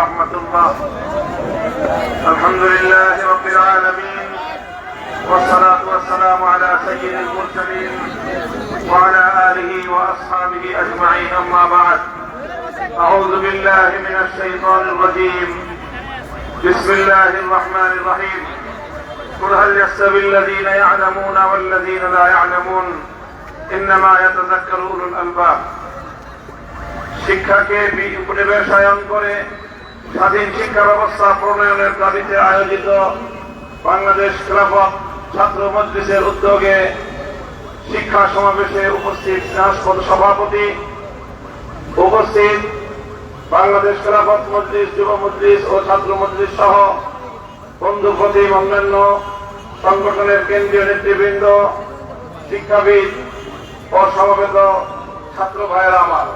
ورحمة الله. الحمد لله رب العالمين، والصلاة والسلام على سيد المرسلين وعلى آله وأصحابه أجمعين. أما بعد، أعوذ بالله من الشيطان الرجيم. بسم الله الرحمن الرحيم. قل هل يستوي الذين يعلمون والذين لا يعلمون إنما يتذكر أولو الألباب. শিক্ষাকে পরিবেশায়ন করে স্বাধীন শিক্ষা ব্যবস্থা প্রণয়নের দাবিতে আয়োজিত বাংলাদেশ খেলাফত ছাত্র মজলিসের উদ্যোগে শিক্ষা সমাবেশে উপস্থিত সভাপতি, উপস্থিত বাংলাদেশ খেলাফত মজলিস, যুব মজলিস ও ছাত্র মজলিস সহ বন্ধু প্রতিম অন্যান্য সংগঠনের কেন্দ্রীয় নেতৃবৃন্দ, শিক্ষাবিদ ও সমবেত ছাত্র ভাইয়েরা আমার,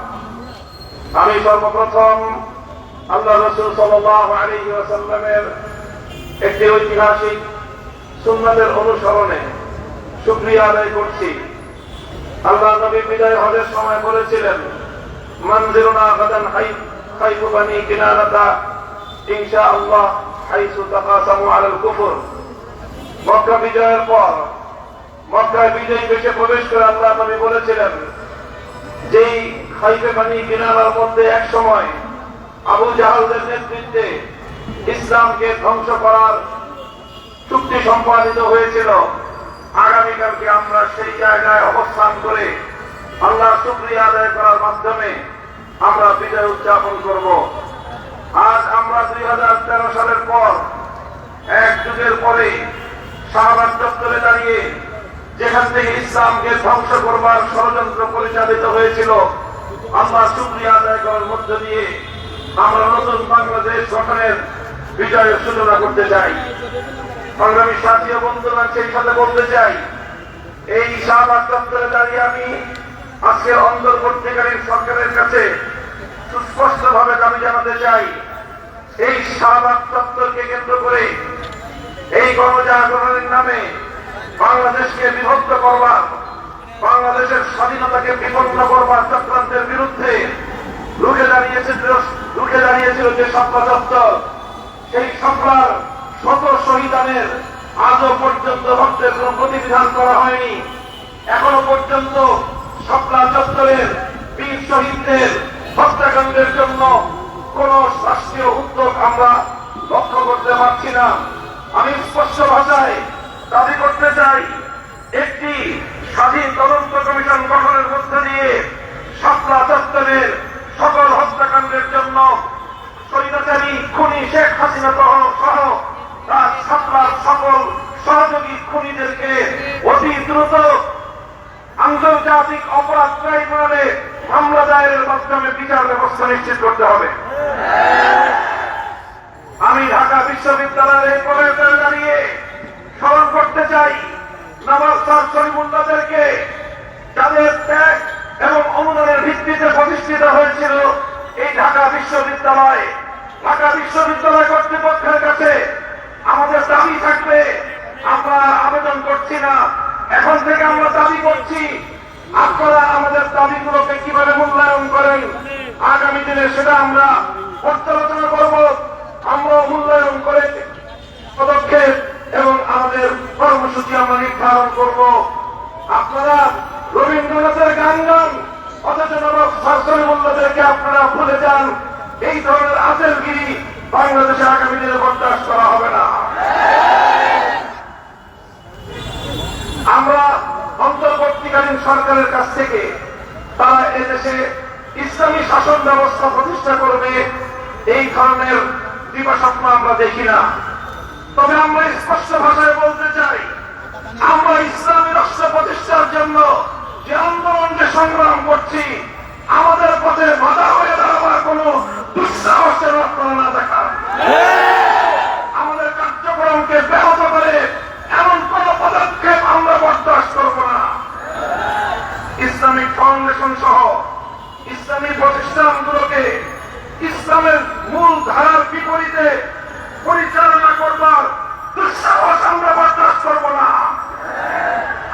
আমি সর্বপ্রথম আল্লাহ রাসূল সাল্লাল্লাহু আলাইহি ওয়াসাল্লামের একটি ঐতিহাসিক সুন্নাতের অনুসরণে শুকরিয়া আদায় করছি। আল্লাহ নবী বিদায় হজের সময় বলেছিলেন, মানজিরুনা গাদান হাইফু বানি কিনানাতা ইনশাআল্লাহ হাইসু তাকাসামু আলাল কুফর। মক্কা বিজয়ের পর মক্কায় বিজয়ী বেশে প্রবেশ করে আল্লাহ নবী বলেছিলেন, যেই হাইফে বানি কিনানার মধ্যে এক সময় আবু জাহালদের নেতৃত্বে ইসলামকে ধ্বংস করার চুক্তি সম্পাদিত হয়েছিল, আগামীকালকে আমরা সেই জায়গায় অবস্থান করে আল্লাহর শুকরিয়া আদায় করার মাধ্যমে আমরা বিজয় উদযাপন করব। আজ আমরা 2013 সালের পর এক যুগের পরে শাহবাগ চত্বরে দাঁড়িয়ে যেখান থেকে ইসলামকে ধ্বংস করবার ষড়যন্ত্র পরিচালিত হয়েছিল, আমরা শুকরিয়া আদায় করার মধ্য দিয়ে আমরা নতুন বাংলাদেশ গঠনের বিজয়ের সূচনা করতে চাই। সংগ্রামী সাথী ও বন্ধুগণ, সেই সাথে বলতে চাই, এই শাহবাগ চত্বরে দাঁড়িয়ে আমি আজকের অন্তর্বর্তীকালীন সরকারের কাছে সুস্পষ্টভাবে দাবি জানাতে চাই, এই শাহবাগ চত্বরকে কেন্দ্র করে এই গণজাগরণের নামে বাংলাদেশকে বিভক্ত করবার, বাংলাদেশের স্বাধীনতাকে বিপন্ন করবার চক্রান্তের বিরুদ্ধে রুখে দাঁড়িয়েছিল যে শাপলা চত্বর, সেই শাপলার শত শহীদানের আজও পর্যন্ত রক্তের কোন প্রতিবিধান করা হয়নি। এখনো পর্যন্ত শাপলা চত্বরের বীর শহীদদের হত্যাকাণ্ডের জন্য কোন রাষ্ট্রীয় উদ্যোগ আমরা লক্ষ্য করতে পারছি না। আমি স্পষ্ট ভাষায় দাবি করতে চাই, একটি স্বাধীন তদন্ত কমিশন গঠনের মধ্য দিয়ে শাপলা চত্বরের সকল হত্যাকাণ্ডের জন্য স্বৈরাচারী খুনি শেখ হাসিনা সহ তার শাপলার সকল সহযোগী খুনিদেরকে অতি দ্রুত আন্তর্জাতিক অপরাধ ট্রাইব্যুনালে মামলা দায়েরের মাধ্যমে বিচার ব্যবস্থা নিশ্চিত করতে হবে। আমি ঢাকা বিশ্ববিদ্যালয়ের প্রবেশদ্বারে দাঁড়িয়ে স্মরণ করতে চাই নবাব স্যার সলিমুল্লাহদেরকে, যাদের ত্যাগ এবং অনুদানের ভিত্তিতে প্রতিষ্ঠিত হয়েছিল এই ঢাকা বিশ্ববিদ্যালয়। ঢাকা বিশ্ববিদ্যালয় কর্তৃপক্ষের কাছে আমাদের দাবি থাকবে, আমরা আবেদন করছি না, এখন থেকে আমরা দাবি করছি, আপনারা আমাদের দাবিগুলোকে কিভাবে মূল্যায়ন করেন আগামী দিনে সেটা আমরা পর্যালোচনা করব। আমরা মূল্যায়ন করে পদক্ষেপ এবং আমাদের কর্মসূচি আমরা নির্ধারণ করব। আপনারা রবীন্দ্রনাথের গান গান, অথচ নবাব স্যার সলিমুল্লাহদেরকে আপনারা ভুলে যান। এই ধরনের আচরণগিরি বাংলাদেশে আগামী দিনে বরদাস্ত করা হবে না। আমরা অন্তর্বর্তীকালীন সরকারের কাছ থেকে তারা এদেশে ইসলামী শাসন ব্যবস্থা প্রতিষ্ঠা করবে এই ধরনের দিবাস্বপ্ন আমরা দেখি না। তবে আমরা স্পষ্ট ভাষায় বলতে চাই, আমরা ইসলামী রাষ্ট্র প্রতিষ্ঠার জন্য যে আন্দোলন, যে সংগ্রাম করছি, আমাদের পথে বাধা হয়ে দাঁড়াবার কোন দুঃসাহসের আপনারা না দেখান। আমাদের কার্যক্রমকে ব্যাহত করে এমন কোন পদক্ষেপ আমরা বরদাস্ত করব না। ইসলামিক ফাউন্ডেশন সহ ইসলামী প্রতিষ্ঠানগুলোকে ইসলামের মূল ধারার বিপরীতে পরিচালনা করবার দুঃসাহস আমরা বরদাস্ত করব না।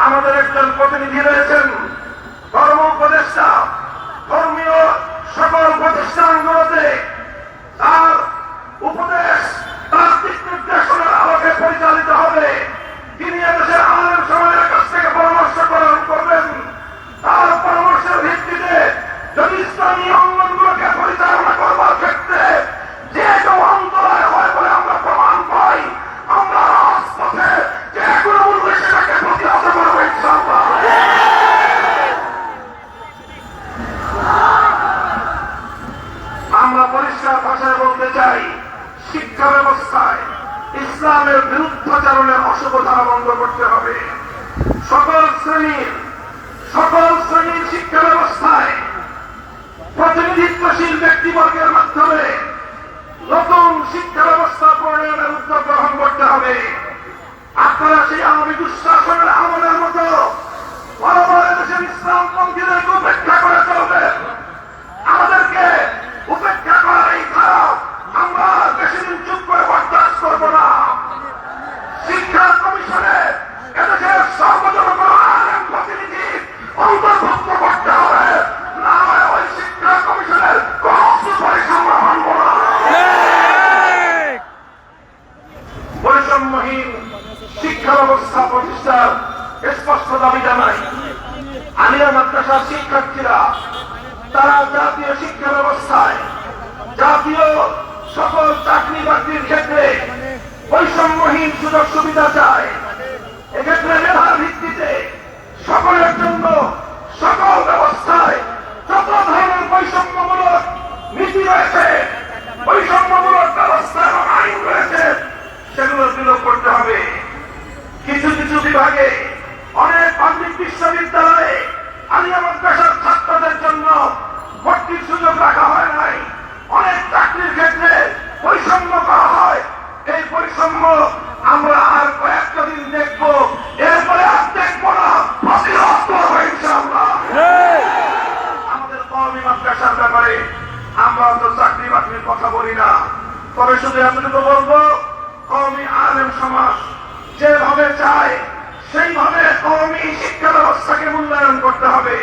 আমাদের একজন প্রতিনিধি রয়েছেন, ধর্ম উপদেষ্টা, ধর্মীয় সকল প্রতিষ্ঠানগুলোতে তার চাই, শিক্ষা ব্যবস্থায় ইসলামের বিরুদ্ধাচরণের অশুভ ধারা বন্ধ করতে হবে। সকল শ্রেণীর শিক্ষা ব্যবস্থায় প্রতিনিধিত্বশীল ব্যক্তিবর্গের মাধ্যমে নতুন শিক্ষা ব্যবস্থা প্রণয়নের উদ্যোগ গ্রহণ করতে হবে। আপনারা সেই আওয়ামী দুঃশাসনের আমলের মতো বরাবর দেশের ইসলামপন্থীদেরকে উপেক্ষা করে চলবেন। আমাদেরকে উপেক্ষা করার এই ধারা আমরা বেশি দিন চুপ করে বরদাস্ত করব না। শিক্ষা কমিশনে এদেশের সর্বজনগণ আলেম প্রতিনিধি অন্তর্ভুক্ত করতে হবে, না হয় ওই শিক্ষা কমিশনের কোন পরিসংখ্যান মানব না। বৈষম্যহীন শিক্ষা ব্যবস্থা প্রতিষ্ঠার স্পষ্ট দাবি জানাই। আলিয়া মাদ্রাসার শিক্ষার্থীরা তারা জাতীয় শিক্ষা ব্যবস্থায় জাতীয় সকল চাকরি বাকরির ক্ষেত্রে বৈষম্যহীন সুযোগ সুবিধা চায়। এক্ষেত্রে মেধার ভিত্তিতে সকলের জন্য সকল ব্যবস্থায় যত ধরনের বৈষম্যমূলক নীতি রয়েছে, বৈষম্যমূলক ব্যবস্থা এবং আইন রয়েছে, সেগুলো বিলোপ করতে হবে। কিছু কিছু বিভাগে অনেক পাবলিক বিশ্ববিদ্যালয়ে আলিয়া মাদ্রাসার ছাত্রদের জন্য ভর্তির সুযোগ রাখা হয় নাই। অনেক চাকরির ক্ষেত্রে বৈষম্য করা হয়। এই বৈষম্য আমরা আর কয়েকটা দিন দেখব, এরপরে আর দেখবো না। প্রতিরোধ করবো ইনশাআল্লাহ। আমাদের কওমি মাদ্রাসার ব্যাপারে আমরা তো চাকরি বাকরির কথা বলি না, তবে শুধু এতটুকু বলবো, কওমি আলেম সমাজ যেভাবে চায় সেইভাবে কওমি শিক্ষা ব্যবস্থাকে মূল্যায়ন করতে হবে।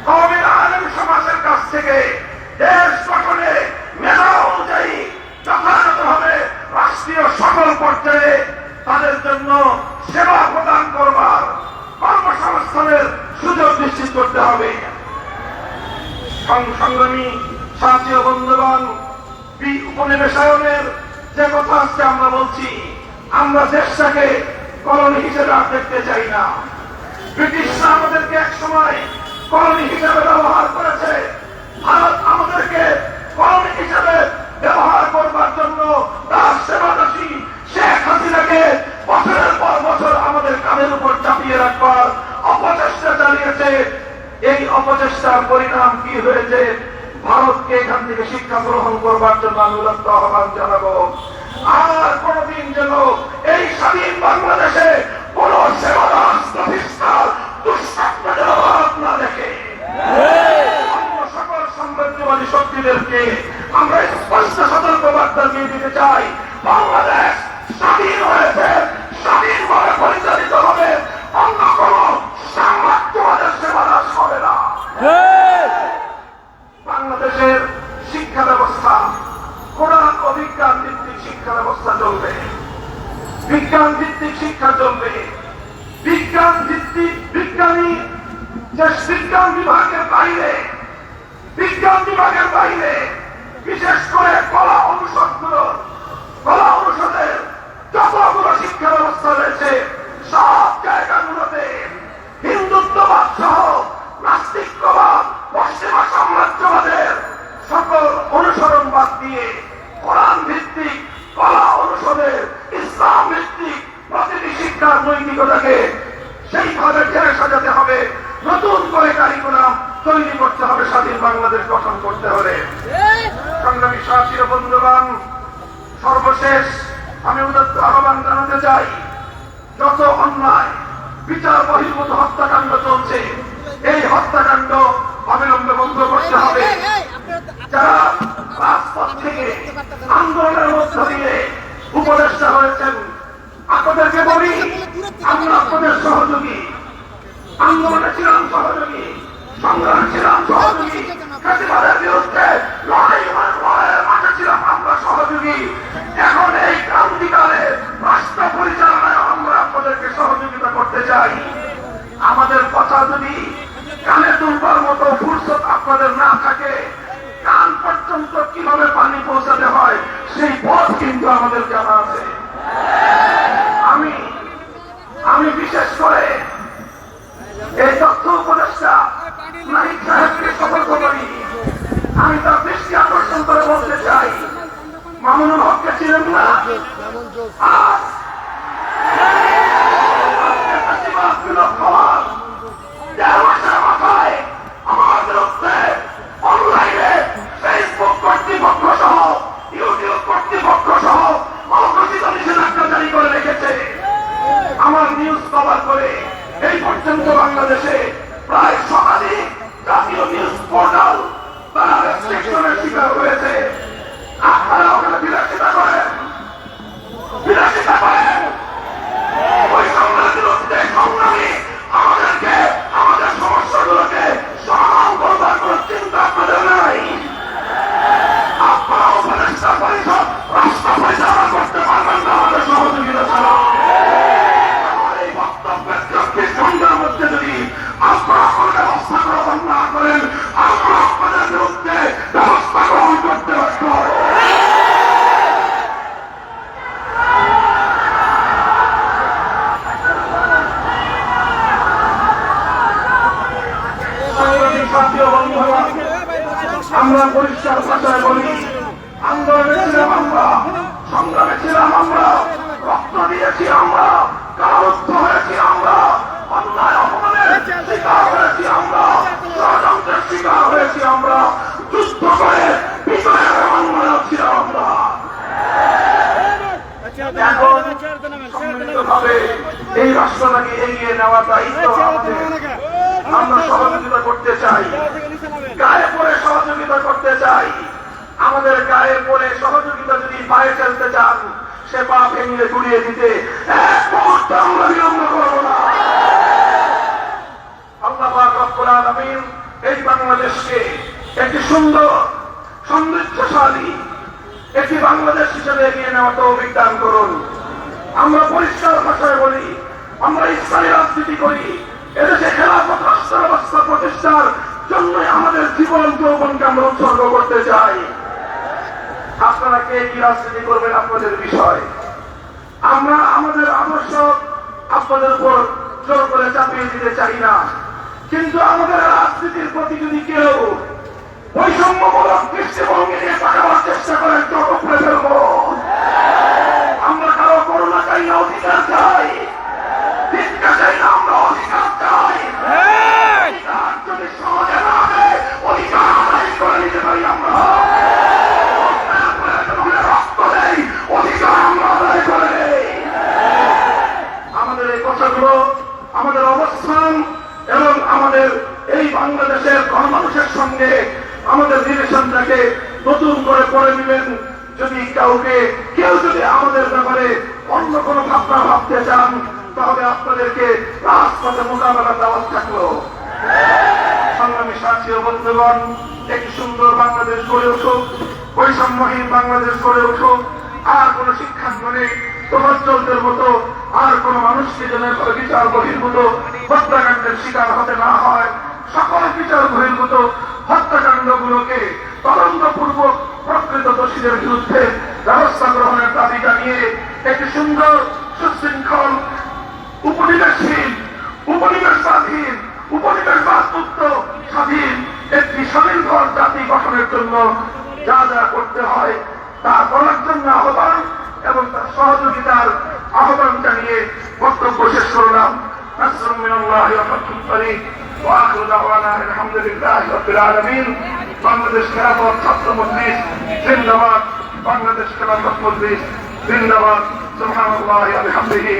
কওমি আলেম সমাজের কাছ থেকে দেশ গঠনে মেধা অনুযায়ী যথাযথভাবে রাষ্ট্রীয় সকল পর্যায়ে তাদের জন্য সেবা প্রদান করবার কর্মসংস্থানের সুযোগ নিশ্চিত করতে হবে। সংগ্রামী সাথী ও বন্ধুগণ, উপনিবেশায়নের যে কথা আজকে আমরা বলছি, আমরা দেশটাকে কলোনি হিসেবে আর দেখতে চাই না। ব্রিটিশরা আমাদেরকে এক সময় কলোনি হিসেবে ব্যবহার করেছে। ভারত আমাদেরকে কলোনি হিসেবে ব্যবহার করবার জন্য তার সেবাদাসী শেখ হাসিনাকে বছরের পর বছর আমাদের কাঁধের উপর চাপিয়ে রাখবার অপচেষ্টা চালিয়েছে। এই অপচেষ্টার পরিণাম কি হয়েছে? ভারতকে এখান থেকে শিক্ষা গ্রহণ করবার জন্য আমি উদাত্ত আহ্বান জানাবো। আর কোনদিন যেন এই স্বাধীন বাংলাদেশে কোন সেবাদাস প্রতিষ্ঠার দুঃস্বপ্ন যেন ভারত না দেখে। সকল সাম্রাজ্যবাদী শক্তিদেরকে আমরা স্পষ্ট সতর্কবার্তা দিয়ে দিতে চাই, বাংলাদেশ স্বাধীন হয়েছে, স্বাধীনভাবে পরিচালিত হবে, অন্য কোন সাম্রাজ্যবাদের সেবাদাস হবে না। বাংলাদেশের শিক্ষা ব্যবস্থা কোরআন ও বিজ্ঞান ভিত্তিক শিক্ষা ব্যবস্থা চলবে, বিজ্ঞান ভিত্তিক শিক্ষা চলবে। বিজ্ঞান ভিত্তিক বিজ্ঞানী যে বিজ্ঞান বিভাগের বাইরে বিশেষ করে কলা অনুষদের যতগুলো শিক্ষা ব্যবস্থা রয়েছে, সব জায়গাগুলোতে হিন্দুত্ববাদ সহ নাস্তিকবাদ, পশ্চিমা সাম্রাজ্যবাদের সকল অনুসরণ বাদ দিয়ে কোরআন ভিত্তিক কলা অনুষদের ইসলাম ভিত্তিক প্রতিটি শিক্ষার নৈতিকতাকে সেইভাবে ঢেলে সাজাতে হবে। নতুন করে কারিকুলাম তৈরি করতে হবে, স্বাধীন বাংলাদেশ গঠন করতে হবে। সংগ্রামী সাথী ও বন্ধুগণ, সর্বশেষ আমি উদাত্ত আহ্বান জানাতে চাই, যত অন্যায় বিচার বহির্ভূত হত্যাকাণ্ড চলছে, এই হত্যাকাণ্ড অবিলম্বে বন্ধ করতে হবে। যারা রাজপথ থেকে আন্দোলনের মধ্য দিয়ে উপদেষ্টা হয়েছেন, আপনাদেরকে বলি, আমরা আপনাদের সহযোগী, আন্দোলনে ছিলাম সহযোগী, সংগ্রামে ছিলাম সহযোগী, প্রতিবাদের বিরুদ্ধে লড়াইয়ের মাঠে ছিলাম আমরা সহযোগী। এখন এই ক্রান্তিকালে রাষ্ট্র পরিচালনায় আমরা আপনাদেরকে সহযোগিতা করতে চাই। আমাদের কথা যদি কানে তুলবার মতো ফুরসত আপনাদের না থাকে, কান পর্যন্ত কিভাবে পানি পৌঁছাতে হয় সেই পথ কিন্তু আমাদের জানা আছে। আমি বিশেষ করে এই তথ্য উপদেষ্টা নাহিদ সাহেবকে সতর্ক করি। আমি তার দৃষ্টি আকর্ষণ করে বলতে চাই, আজ ফাঁসিবাদ বিলোপ হওয়ার ১৩ মাসের মাথায় আমার বিরুদ্ধে অনলাইনে ফেসবুক কর্তৃপক্ষ সহ ইউটিউব কর্তৃপক্ষ সহ অঘোষিত নিষেধাজ্ঞা জারি করে রেখেছে। আমার নিউজ কভার করে এই পর্যন্ত বাংলাদেশে প্রায় শতাধিক জাতীয় নিউজ পোর্টাল তারা রেস্ট্রিকশনের শিকার হয়েছে। আপনারা ওখানে বিলাসিতা করেন, বিলাসিতা করেন। ওই সংগ্রামের বিরুদ্ধে সংগ্রামী আমাদেরকে আমাদের সমস্যাগুলোকে সমাধান করবার কোন চিন্তা আপনাদের নাই। আপনারা উপদেষ্টা পরিষদ রাষ্ট্র পরিচালনা করতে পারবেন না আমাদের সহযোগিতা ছাড়া। আমার এই বক্তব্যের ২৪ ঘন্টার মধ্যে যদি আপনারা কোনো ব্যবস্থা গ্রহণ না করেন, আমরা আপনাদের বিরুদ্ধে ব্যবস্থা গ্রহণ করতে বাধ্য হব। আমরা পরিষ্কার ভাষায় বলি, আন্দোলনে ছিলাম আমরা, সংগ্রামে ছিলাম আমরা, রক্ত দিয়েছি আমরা, কারারুদ্ধ হয়েছি আমরা, অন্যায় অপমানের শিকার হয়েছি আমরা, ষড়যন্ত্রের শিকার হয়েছি আমরা, যুদ্ধ করে বিজয়ের অন্যায় ছিলাম আমরা। এখন সম্মিলিতভাবে এই রাষ্ট্রটাকে এগিয়ে নেওয়ার দায়িত্ব আমাদের। আমরা সহযোগিতা করতে চাই, গায়ে পড়ে সহযোগিতা করতে চাই। আমাদের গায়ে পড়ে সহযোগিতা যদি পায়ে ফেলতে চান, সে পা ভেঙে গুড়িয়ে দিতে এক মুহূর্ত আমরা বিলম্ব করবো না। আল্লাহ পাক রব্বুল আলামিন এই বাংলাদেশকে একটি সুন্দর সমৃদ্ধশালী একটি বাংলাদেশ হিসেবে এগিয়ে নেওয়া তৌফিক দান করুন। আমরা পরিষ্কার ভাষায় বলি, আমরা ইসলামী রাজনীতি করি। এদেশে খেলাফত রাষ্ট্র ব্যবস্থা প্রতিষ্ঠার জন্য আমাদের জীবন যৌবনকে আমরা উৎসর্গ করতে চাই। আপনারা কে কি রাজনীতি করবেন আপনাদের বিষয়। আমরা আমাদের আদর্শ আপনাদের উপর জোর করে চাপিয়ে দিতে চাই না, কিন্তু আমাদের রাজনীতির প্রতি যদি কেউ বৈষম্যমূলক দৃষ্টিভঙ্গি নিয়ে তাকাবার চেষ্টা করেন, চোখ উপড়ে ফেলবো। আমরা কারো করুণা চাই না, অধিকার চাই। ভিক্ষা চাই না, আমরা অধিকার চাই। অধিকার যদি সমাজে না দেয়, অধিকার আদায় করে নিতে পারি আমরা। রক্ত দেই, অধিকার আমরা আদায় করে দেই। আমাদের এই কথাগুলো, আমাদের অবস্থান এবং আমাদের এই বাংলাদেশের গণমানুষের সঙ্গে আমাদের রিলেশনটাকে নতুন করে পড়ে নেবেন। যদি কেউ যদি আমাদের ব্যাপারে অন্য কোনো ভাবনা ভাবতে চান, তাহলে আপনাদেরকে রাজপথে মোকাবেলা দেওয়া থাকলো। সংগ্রামী সাথী ও বন্ধুগণ, একটি সুন্দর বাংলাদেশ গড়ে উঠুক, বৈষম্যহীন বাংলাদেশ গড়ে উঠুক। আর কোন শিক্ষাঙ্গনে তোফাজ্জলদের মতো আর কোন মানুষকে যেন বিচার বহির্ভূত হত্যাকাণ্ডের শিকার হতে না হয়। সকল বিচার বহির্ভূত হত্যাকাণ্ডগুলোকে তদন্তপূর্বক প্রকৃত দোষীদের বিরুদ্ধে ব্যবস্থা গ্রহণের দাবি জানিয়ে একটি সুন্দর সুশৃঙ্খল উপনিবেশহীন, উপনিবেশবাদহীন, উপনিবেশবাদমুক্ত স্বাধীন একটি স্বনির্ভর জাতি গঠনের জন্য যা যা করতে হয় তা করার জন্য আহ্বান এবং তার সহযোগিতার আহ্বান জানিয়ে বক্তব্য শেষ করলাম। নাসরুম মিনাল্লাহি ওয়া ফাতহুন করিব ওয়া আখিরু দাওয়ানা আলহামদুলিল্লাহি রাব্বিল আলামিন। বাংলাদেশ খেলাফত ছাত্র মজলিস জিন্দাবাদ, বাংলাদেশ খেলাফত মজলিস জিন্দাবাদ। সুবহানাল্লাহি ওয়া বিহামদিহি।